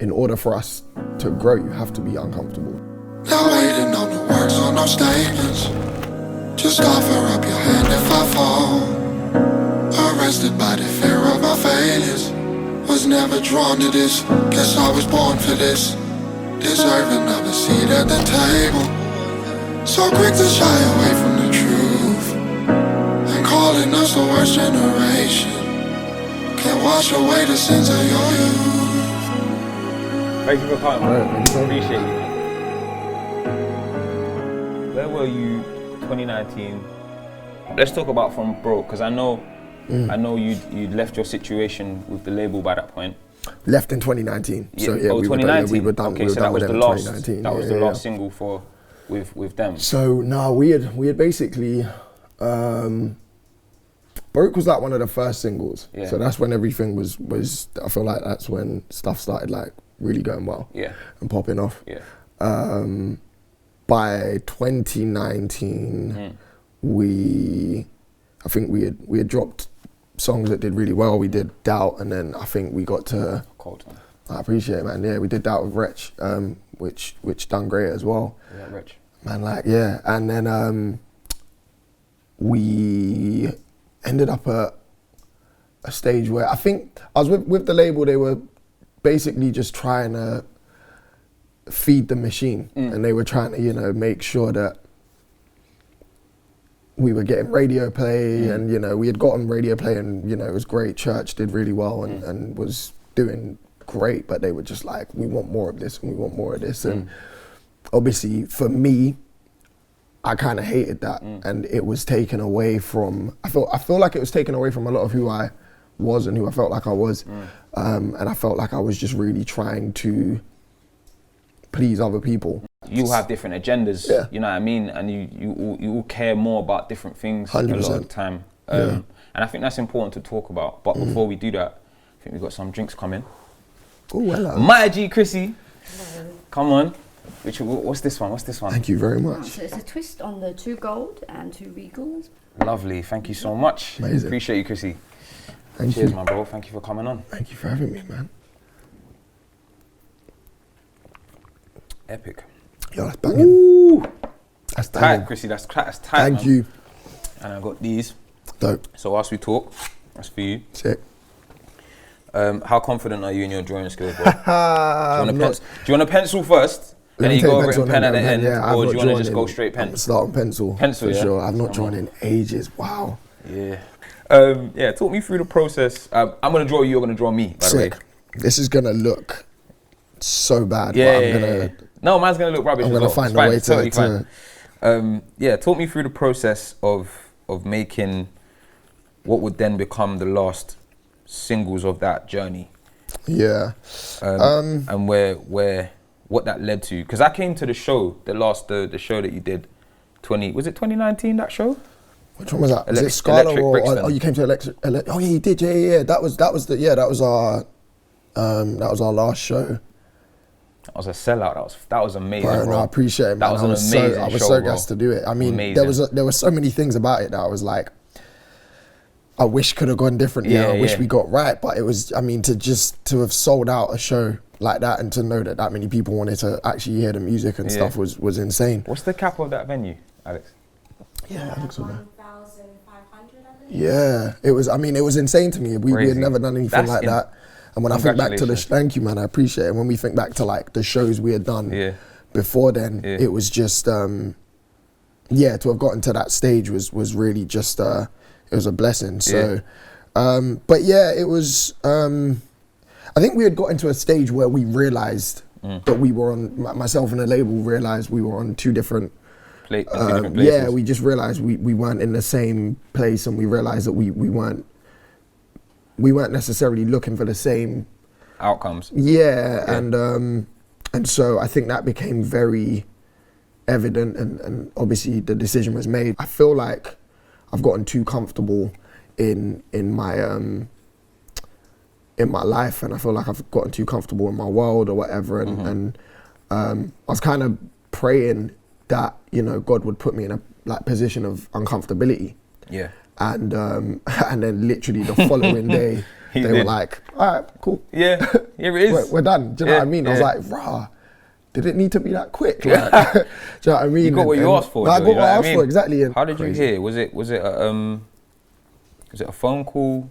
in order for us to grow, you have to be uncomfortable. Not waiting on the words or no statements. Just offer up your hand if I fall. Arrested by the fear of my failures. Was never drawn to this. Guess I was born for this. Deserving of a seat at the table. So quick to shy away from the truth. And calling us the worst generation. Can't wash away the sins of your youth. Thank you for coming, man. Appreciate you. Where were you 2019? Let's talk about from broke, because I know you'd left your situation with the label by that point. Left in 2019. Yeah. So yeah, oh, 2019. We were done. Okay, we were so done that was with the them in last. 2019. That was the last single with them. So no, we had basically Broke was like one of the first singles. Yeah. So that's when everything was. I feel like that's when stuff started like really going well. Yeah. And popping off. Yeah. By 2019, I think we had dropped songs that did really well. We did Doubt, and then I think we got to Cold one. I appreciate it, man. Yeah, we did Doubt with Wretch, which done great as well. Yeah, Wretch. Man, like yeah, and then we ended up at a stage where I think I was with the label. They were basically just trying to feed the machine, and they were trying to make sure that we were getting radio play, and we had gotten radio play, and it was great. Church did really well and was doing great, but they were just like, we want more of this and we want more of this. And obviously for me, I kind of hated that, and it was taken away from, I feel like it was taken away from a lot of who I was and who I felt like I was. And I felt like I was just really trying to please other people. You have different agendas, Yeah. you know what I mean? And you all care more about different things 100%. a lot of the time. And I think that's important to talk about. But before we do that, I think we've got some drinks coming. Oh, hello. My G Chrissy, Hello. come on. What's this one? Thank you very much. So it's a twist on the 2 gold and 2 regals. Lovely, thank you so much. Amazing. Appreciate you, Chrissy. Thank Cheers, you. my bro. Thank you for coming on. Thank you for having me, man. Epic. Yo, that's banging. Ooh, That's tight, banging. Chrissy. That's tight. Thank man. you. And I got these. Dope. So whilst we talk, that's for you. Sick. How confident are you in your drawing skills, bro? Do I'm you not- want a pencil first? Let And then me you take go pencil written pen at and the then end, yeah, I've or not do you want to drawn just go in- straight pen? I'm starting pencil. Pencil, for yeah? sure. I've not Come drawn on. in ages. Wow. Yeah. Yeah, talk me through the process. I'm going to draw you, you're going to draw me, by the way. Sick. This is gonna look so bad, Yeah, but yeah, I'm gonna. yeah. No, mine's going to look rubbish I'm as gonna well. find It's a fine, way it's totally to. fine. Yeah, talk me through the process of making what would then become the last singles of that journey. Yeah. And what that led to. Because I came to the show, the show that you did, was it 2019, that show? Which one was that? Was it Scala Electric or? Brixton. Oh, you came to Electric. Oh yeah, you did. Yeah. That was our last show. That was a sellout. That was amazing, Bro, bro. no, I appreciate it, man. That was an amazing I was show, so bro. gassed to do it. I mean, Amazing. there were so many things about it that I was like, I wish could have gone differently. Yeah, I wish yeah. we got right, but it was. I mean, to have sold out a show like that and to know that many people wanted to actually hear the music and stuff was insane. What's the cap of that venue, Alex? Yeah, I think so, man. 1,500, I believe. Yeah, it was. I mean, it was insane to me. We had Crazy. never done anything like that. And when I think back to the, thank you, man, I appreciate it. And when we think back to like the shows we had done before then, it was just, to have gotten to that stage was really just, it was a blessing. So, but yeah, it was, I think we had got into a stage where we realized that we were on, myself and the label realized we were on two different places. yeah, we just realized we weren't in the same place, and we realized that we weren't necessarily looking for the same outcomes. Yeah. And so I think that became very evident, and obviously the decision was made. I feel like I've gotten too comfortable in my life, and I feel like I've gotten too comfortable in my world or whatever, and I was kind of praying that God would put me in a position of uncomfortability. Yeah. And then literally the following day, they were like, all right, cool. Yeah, here it is. We're done. Do you know what I mean? I was like, rah, did it need to be that quick? Like, do you know what I mean? You got what you asked for. I got what I asked for, exactly. And how did you hear? Was it a phone call?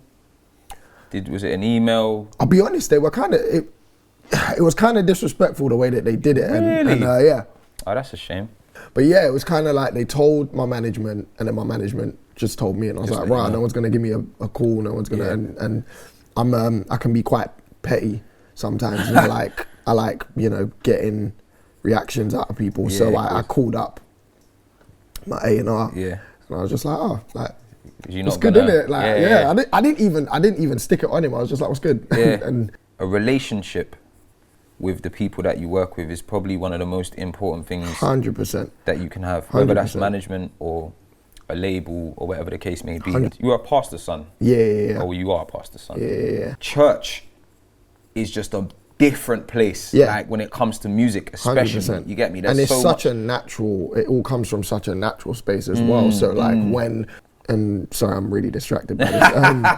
Was it an email? I'll be honest, they were kind of, it was kind of disrespectful the way that they did it. Really? And yeah. Oh, that's a shame. But yeah, it was kind of like they told my management, and then my management just told me, and I was like, right, no one's gonna give me a call, no one's gonna, and I can be quite petty sometimes, and I like, you know, getting reactions out of people. Yeah, so I called up my A&R, yeah, and I was just like, oh, like, it's good, isn't it? Like, yeah. I didn't even stick it on him. I was just like, what's good? Yeah. And a relationship with the people that you work with is probably one of the most important things 100% that you can have, whether that's 100%. management or a label or whatever the case may be. 100. You are a pastor's son. Yeah. Or you are a pastor's son. Yeah. Church is just a different place. Yeah. Like when it comes to music, especially. 100%. You get me? And it's so such much. a natural, it all comes from such a natural space as well. So like and sorry, I'm really distracted by this.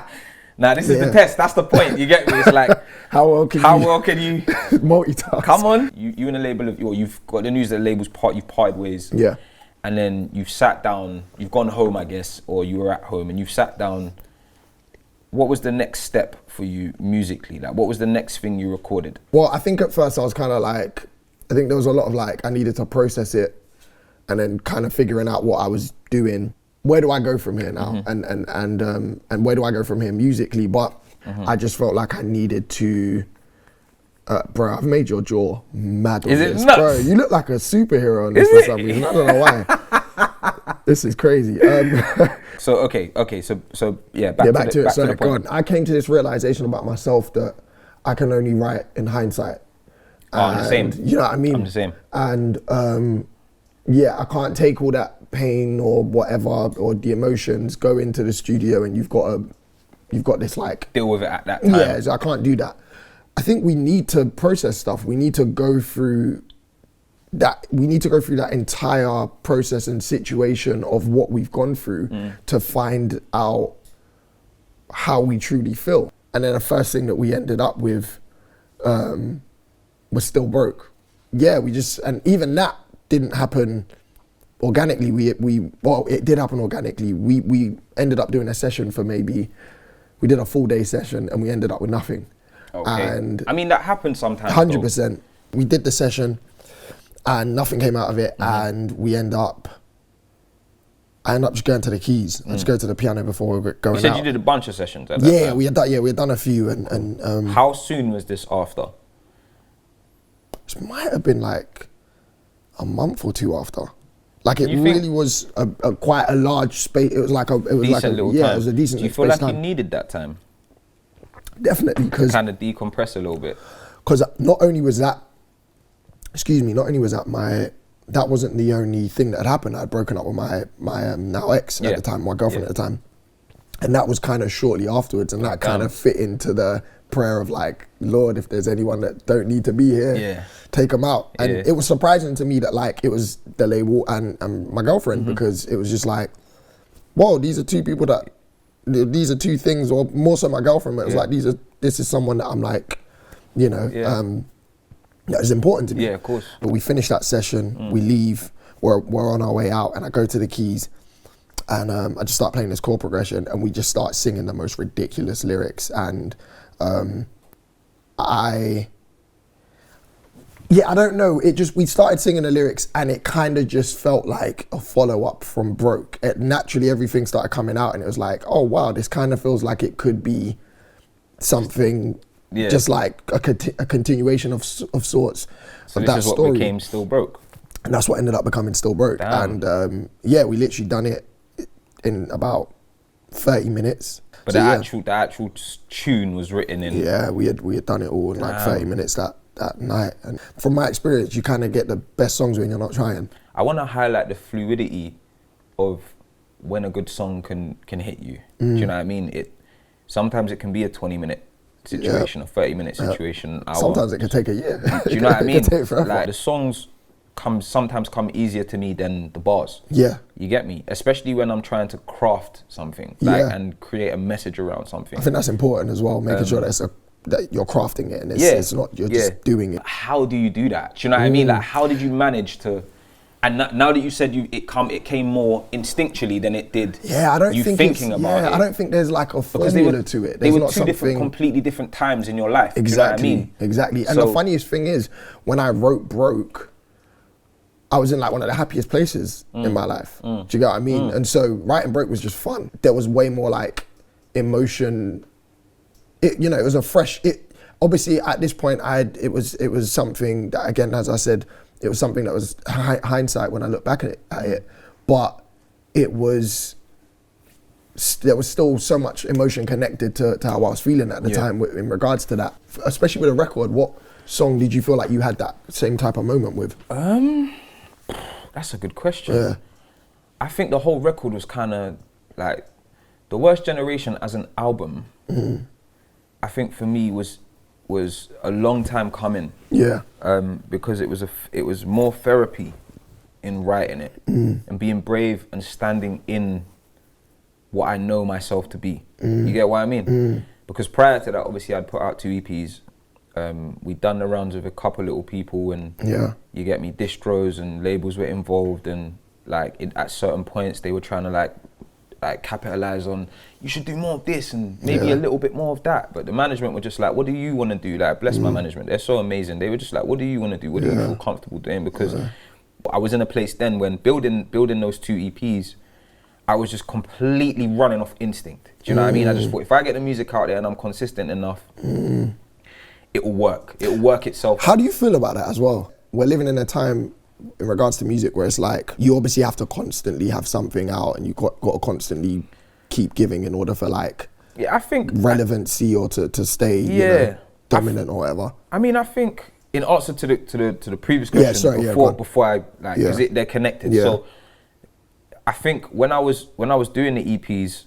Nah, this is the test. That's the point. You get me? It's like, how well can you multitask? Come on. You in a label of, or you've got the news that the label's you've parted ways. Yeah. And then you've sat down, you've gone home, I guess, or you were at home and you've sat down. What was the next step for you musically? Like, what was the next thing you recorded? Well, I think at first I was kind of like, I think there was a lot of like, I needed to process it and then kind of figuring out what I was doing. Where do I go from here now? And where do I go from here musically? But I just felt like I needed to, bro, I've made your jaw mad. Is it this. nuts? Bro, you look like a superhero on this for some reason. I don't know why. This is crazy. So, okay, so yeah, back to it. Back So to the point. I came to this realization about myself that I can only write in hindsight. I'm the same. You know what I mean? I'm the same. And yeah, I can't take all that pain or whatever or the emotions, go into the studio and you've got this like deal with it at that time. Yeah, so I can't do that. I think we need to process stuff. We need to go through that. We need to go through that entire process and situation of what we've gone through to find out how we truly feel. And then the first thing that we ended up with was Still Broke. Yeah, and even that didn't happen organically. Well, it did happen organically. We ended up doing a session for we did a full day session and we ended up with nothing. Okay. And I mean, that happens sometimes. 100%. We did the session and nothing came out of it, and I end up just going to the keys. I just go to the piano before we were going out. You said you did a bunch of sessions at that time. we had done a few, and how soon was this after? It might have been like a month or two after. Like it You really think- was a quite a large space. It was like a Decent little time. it was a decent. Do you feel space like time. you needed that time? Definitely, because Kind of decompress a little bit. not only was that that wasn't the only thing that had happened. I'd broken up with my now ex at the time, my girlfriend at the time, and that was kind of shortly afterwards, and that kind of fit into the prayer of like, Lord, if there's anyone that don't need to be here, take them out. And it was surprising to me that like it was the label and my girlfriend, because it was just like, whoa, these are two people that, these are two things, or more so my girlfriend, but it was like, this is someone that I'm like, you know, that is important to me. Yeah, of course. But we finish that session, we leave, we're on our way out, and I go to the keys, and I just start playing this chord progression, and we just start singing the most ridiculous lyrics, and I don't know, we started singing the lyrics, and it kind of just felt like a follow-up from Broke. Naturally, everything started coming out, and it was like, oh wow, this kind of feels like it could be something, just like a continuation of sorts So of this that is what story. became Still Broke. And that's what ended up becoming Still Broke. Damn. And we literally done it in about 30 minutes. But So, the actual tune was written in. Yeah, we had done it all in like 30 minutes that night. And from my experience, you kind of get the best songs when you're not trying. I want to highlight the fluidity of when a good song can hit you. Do you know what I mean? Sometimes it can be a 20-minute situation, a 30-minute situation, an hour. Sometimes it could take a year. Do you know what I mean? It could take forever. Like the songs sometimes come easier to me than the bars. Yeah. You get me? Especially when I'm trying to craft something and create a message around something. I think that's important as well, making sure that you're crafting it and it's not you're just doing it. How do you do that? Do you know what I mean? Like, how did you manage to? And now that you said it came more instinctually than it did. Yeah, I don't think thinking about it. I don't think there's like a formula to it. They were two completely different times in your life. Exactly. You know what I mean? Exactly. And the funniest thing is, when I wrote Broke, I was in like one of the happiest places in my life. Do you get what I mean? And so writing Broke was just fun. There was way more like emotion. It was a fresh. Obviously at this point it was something that, again, as I said, it was something that was hindsight when I look back at it, but there was still so much emotion connected to how I was feeling at the time in regards to that. Especially with a record, what song did you feel like you had that same type of moment with? That's a good question. Yeah. I think the whole record was kind of like The Worst Generation as an album. I think for me was a long time coming. Yeah. Because it was more therapy in writing it and being brave and standing in what I know myself to be. You get what I mean? Because prior to that, obviously, I'd put out 2 EPs. We'd done the rounds with a couple little people, and you get me, distros and labels were involved, and like at certain points they were trying to like capitalize on, you should do more of this and maybe a little bit more of that. But the management were just like, what do you want to do? Like, bless my management, they're so amazing. They were just like, what do you want to do? What do you feel comfortable doing? Because I was in a place then when building those 2 EPs, I was just completely running off instinct. Do you know what I mean? I just thought, if I get the music out there and I'm consistent enough, it will work. It will work itself. How do you feel about that as well? We're living in a time in regards to music where it's like, you obviously have to constantly have something out and you got to constantly keep giving in order for like, I think relevancy or to stay dominant or whatever. I mean, I think in answer to the previous question, before I like, because they're connected. So I think when I was doing the EPs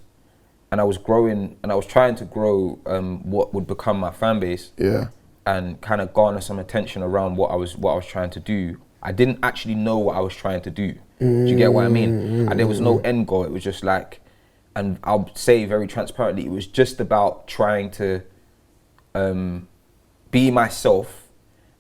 and I was growing and I was trying to grow what would become my fan base, and kind of garner some attention around what I was trying to do, I didn't actually know what I was trying to do. Do you get what I mean? And there was no end goal. It was just like, and I'll say very transparently, it was just about trying to be myself,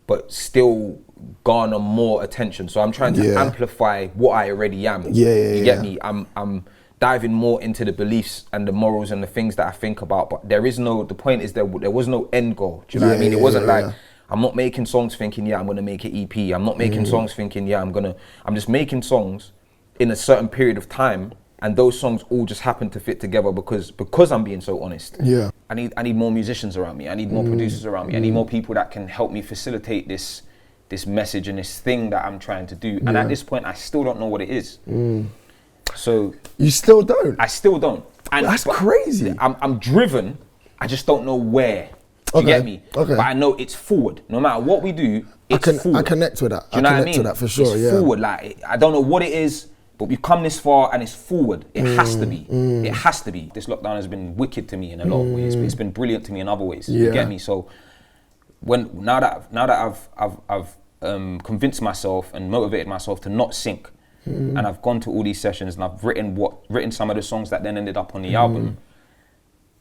but still garner more attention. So I'm trying to amplify what I already am. You get me? I'm diving more into the beliefs and the morals and the things that I think about. But the point is there was no end goal. Do you know what I mean? It wasn't like, I'm not making songs thinking, I'm gonna make an EP. I'm not making songs thinking, I'm just making songs in a certain period of time, and those songs all just happen to fit together because I'm being so honest. I need more musicians around me. I need more producers around me. I need more people that can help me facilitate this message and this thing that I'm trying to do. And at this point, I still don't know what it is. So you still don't? I still don't. That's crazy. I'm driven. I just don't know where. Do you get me? But I know it's forward. No matter what we do, it's forward. I connect with that. Do you know what I mean? To that for sure. It's forward. Like, I don't know what it is, but we've come this far and it's forward. It has to be. It has to be. This lockdown has been wicked to me in a lot of ways. It's been brilliant to me in other ways. You get me? So now that I've convinced myself and motivated myself to not sink, and I've gone to all these sessions and I've written some of the songs that then ended up on the album.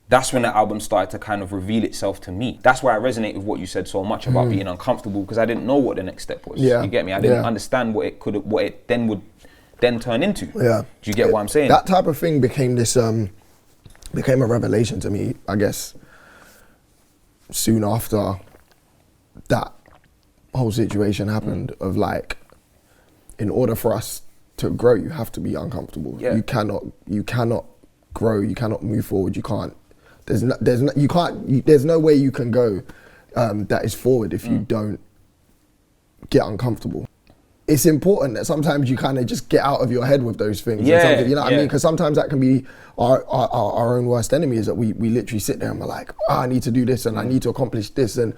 That's when the album started to kind of reveal itself to me. That's why I resonate with what you said so much about being uncomfortable, because I didn't know what the next step was. You get me? I didn't understand what it then would turn into. Do you get what I'm saying? That type of thing became became a revelation to me, I guess, soon after that whole situation happened, of like, in order for us to grow, you have to be uncomfortable. You cannot grow, you cannot move forward, you can't. There's no way you can go that is forward if you don't get uncomfortable. It's important that sometimes you kind of just get out of your head with those things. You know what I mean? Because sometimes that can be our own worst enemy, is that we literally sit there and we're like, I need to do this and I need to accomplish this and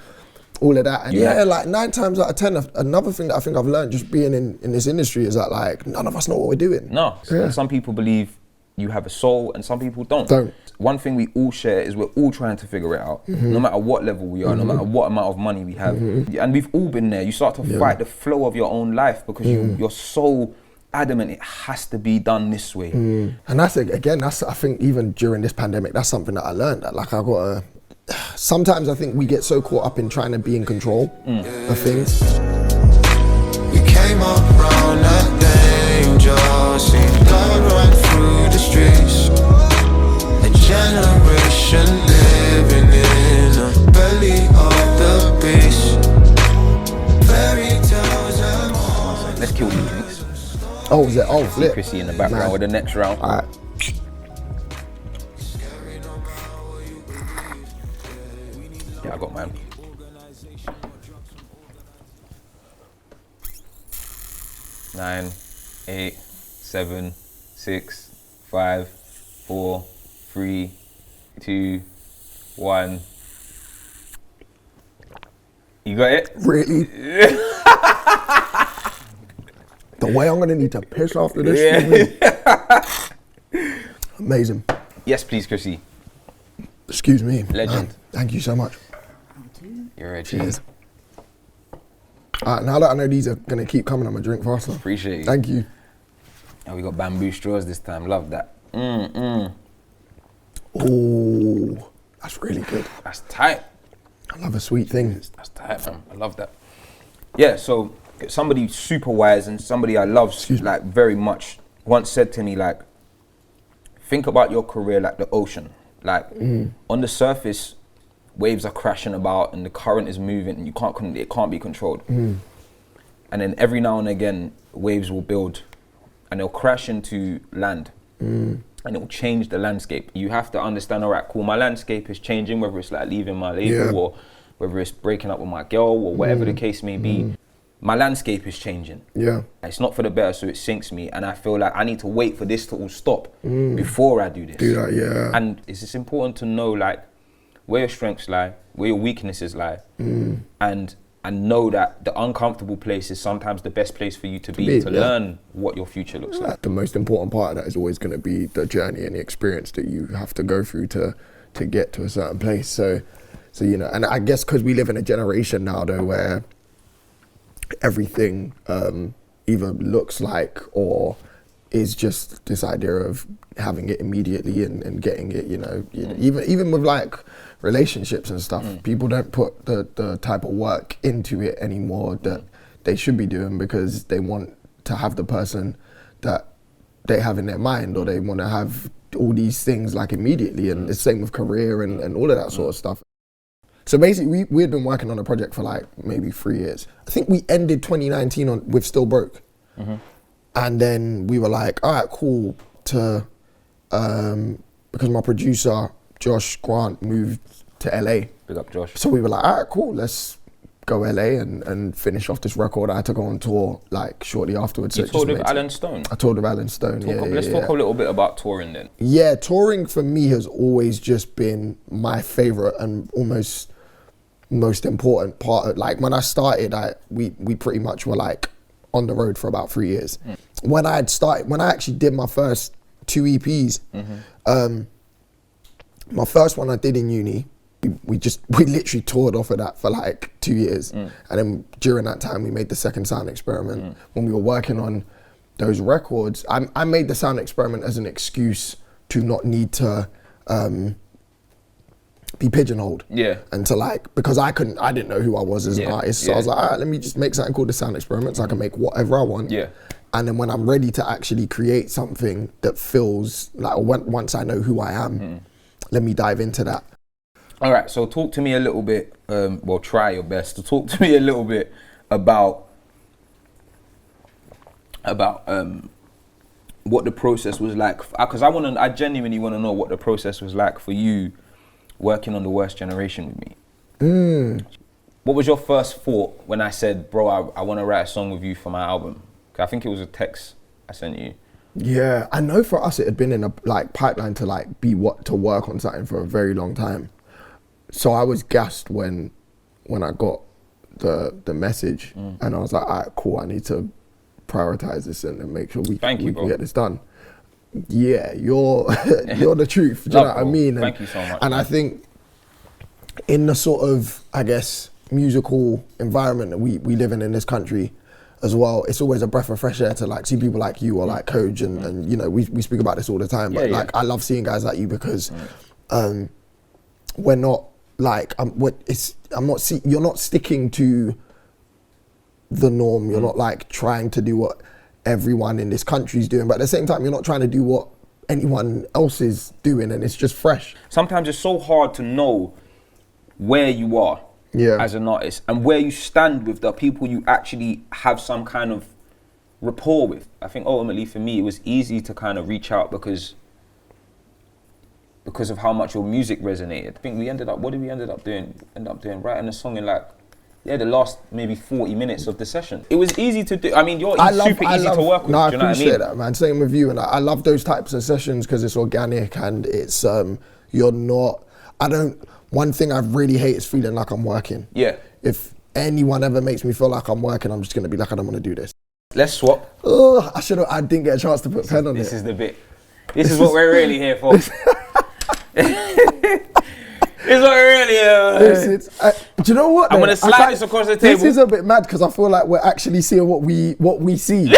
all of that. And like 9 times out of 10, another thing that I think I've learned just being in this industry is that like, none of us know what we're doing. No, some people believe you have a soul and some people don't. one thing we all share is we're all trying to figure it out, no matter what level we are, no matter what amount of money we have. And we've all been there. You start to fight the flow of your own life because you're so adamant it has to be done this way. And that's, again, I think even during this pandemic, that's something that I learned. That like sometimes I think we get so caught up in trying to be in control of things. We came up round that danger, seen blood run through the streets. A generation living in the belly of the beast. Fairy tales and more. Let's kill these drinks. Oh, is it? Oh, flip. Secrecy in the background with the next round. All right. Yeah, I got mine. Nine, 8, 7, 6, 5, 4, 3, 2, 1. You got it? Really? The way I'm gonna need to piss after this. Amazing. Yes, please, Chrissy. Excuse me. Legend. Thank you so much. You're a Cheers. Now that I know these are gonna keep coming, I'm gonna drink faster. Appreciate it. Thank you. And we got bamboo straws this time. Love that. Oh, that's really good. That's tight. I love a sweet thing. That's tight, man. I love that. Yeah, so somebody super wise and somebody I love like very much once said to me, like, think about your career like the ocean. Like on the surface, waves are crashing about and the current is moving and it can't be controlled. And then every now and again, waves will build and they'll crash into land and it will change the landscape. You have to understand, all right, cool, my landscape is changing, whether it's like leaving my label or whether it's breaking up with my girl or whatever the case may be. My landscape is changing. Yeah. It's not for the better, so it sinks me. And I feel like I need to wait for this to all stop before I do this. Do that, yeah. And it's just important to know like where your strengths lie, where your weaknesses lie, and know that the uncomfortable place is sometimes the best place for you to be to learn what your future looks like. The most important part of that is always going to be the journey and the experience that you have to go through to get to a certain place. So you know, and I guess because we live in a generation now though where everything either looks like or is just this idea of having it immediately and getting it, you know, even with like relationships and stuff, people don't put the type of work into it anymore that they should be doing because they want to have the person that they have in their mind, or they want to have all these things like immediately, and the same with career and all of that sort of stuff. So basically, we had been working on a project for like maybe 3 years. I think we ended 2019 with Still Broke. And then we were like, all right, cool, because my producer, Josh Grant, moved to LA. Big up, Josh. So we were like, all right, cool, let's go LA and finish off this record. I had to go on tour like shortly afterwards. You toured with Alan Stone? I toured with Alan Stone, Let's talk a little bit about touring then. Yeah, touring for me has always just been my favorite and almost most important part of, like when I started, we pretty much were like on the road for about 3 years. When I actually did my first 2 EPs, my first one I did in uni, we literally toured off of that for like 2 years. And then during that time we made the second Sound Experiment. When we were working on those records, I made the Sound Experiment as an excuse to not need to be pigeonholed. Yeah. And to like, because I didn't know who I was as an artist. So I was like, all right, let me just make something called the Sound Experiment so I can make whatever I want. Yeah. And then when I'm ready to actually create something that feels like, once I know who I am, let me dive into that. All right, so talk to me a little bit, try your best to talk to me a little bit about what the process was like. Because I genuinely want to know what the process was like for you working on The Worst Generation with me. What was your first thought when I said, bro, I want to write a song with you for my album? I think it was a text I sent you. Yeah, I know for us it had been in a like pipeline to like to work on something for a very long time. So I was gassed when I got the message, and I was like, all right, cool, I need to prioritize this and make sure we can get this done. yeah, you're the truth. Do you know what I mean? And, thank you so much. And I think in the sort of, I guess, musical environment that we live in this country as well, it's always a breath of fresh air to like see people like you or like Coach and you know, we speak about this all the time, but like I love seeing guys like you because we're not like, you're not sticking to the norm, you're not like trying to do what everyone in this country is doing, but at the same time you're not trying to do what anyone else is doing, and it's just fresh. Sometimes it's so hard to know where you are as an artist and where you stand with the people you actually have some kind of rapport with. I think ultimately for me it was easy to kind of reach out because of how much your music resonated. I think we ended up doing writing a song in like the last maybe 40 minutes of the session. It was easy to do. I mean, you're super easy to work with. No, I do you know appreciate what I mean? that, man. Same with you, and I love those types of sessions because it's organic and it's you're not. One thing I really hate is feeling like I'm working. Yeah. If anyone ever makes me feel like I'm working, I'm just gonna be like, I don't want to do this. Let's swap. Oh, I didn't get a chance to put pen on it. This is the bit. This is what we're really here for. This is what we're really here for. Do you know what? I'm gonna slide this across the table. This is a bit mad because I feel like we're actually seeing what we see.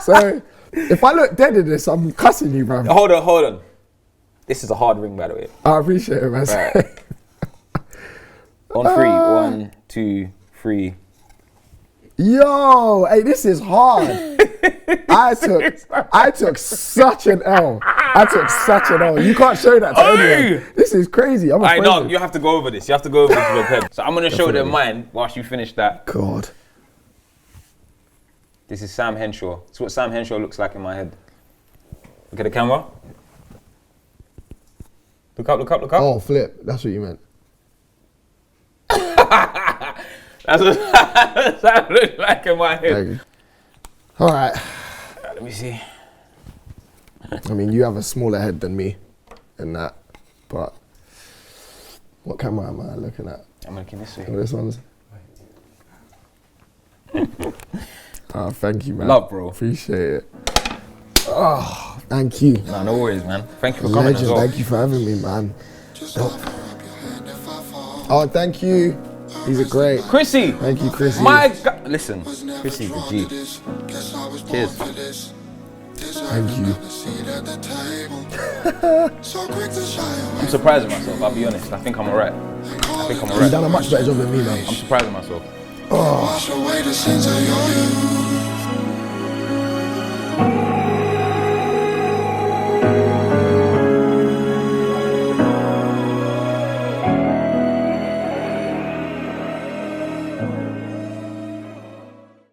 So if I look dead in this, I'm cussing you, bro. Hold on. This is a hard ring, by the way. I appreciate it, man. Right. On three. 1, 2, 3. Yo, hey, this is hard. I took such an L. You can't show that to anyone. This is crazy. I know, you have to go over this. You have to go over this with your pen. So I'm going to show them mine whilst you finish that. God. This is Samm Henshaw. It's what Samm Henshaw looks like in my head. Look at the camera. Look up. Oh, flip. That's what you meant. That's what Samm looks like in my head. All right. Let me see. I mean, you have a smaller head than me in that, but what camera am I looking at? I'm looking this way. Oh, this one's. Oh, thank you, man. Love, bro. Appreciate it. Oh, thank you. No, no worries, man. Thank you for coming as well. Thank you for having me, man. Oh, thank you. These are great. Chrissy. Thank you, Chrissy. My God. Listen, Chrissy, the G. Cheers. Thank you. I'm surprising myself, I'll be honest. I think I'm alright. You've done a much better job than me, man. I'm surprising myself. Oh.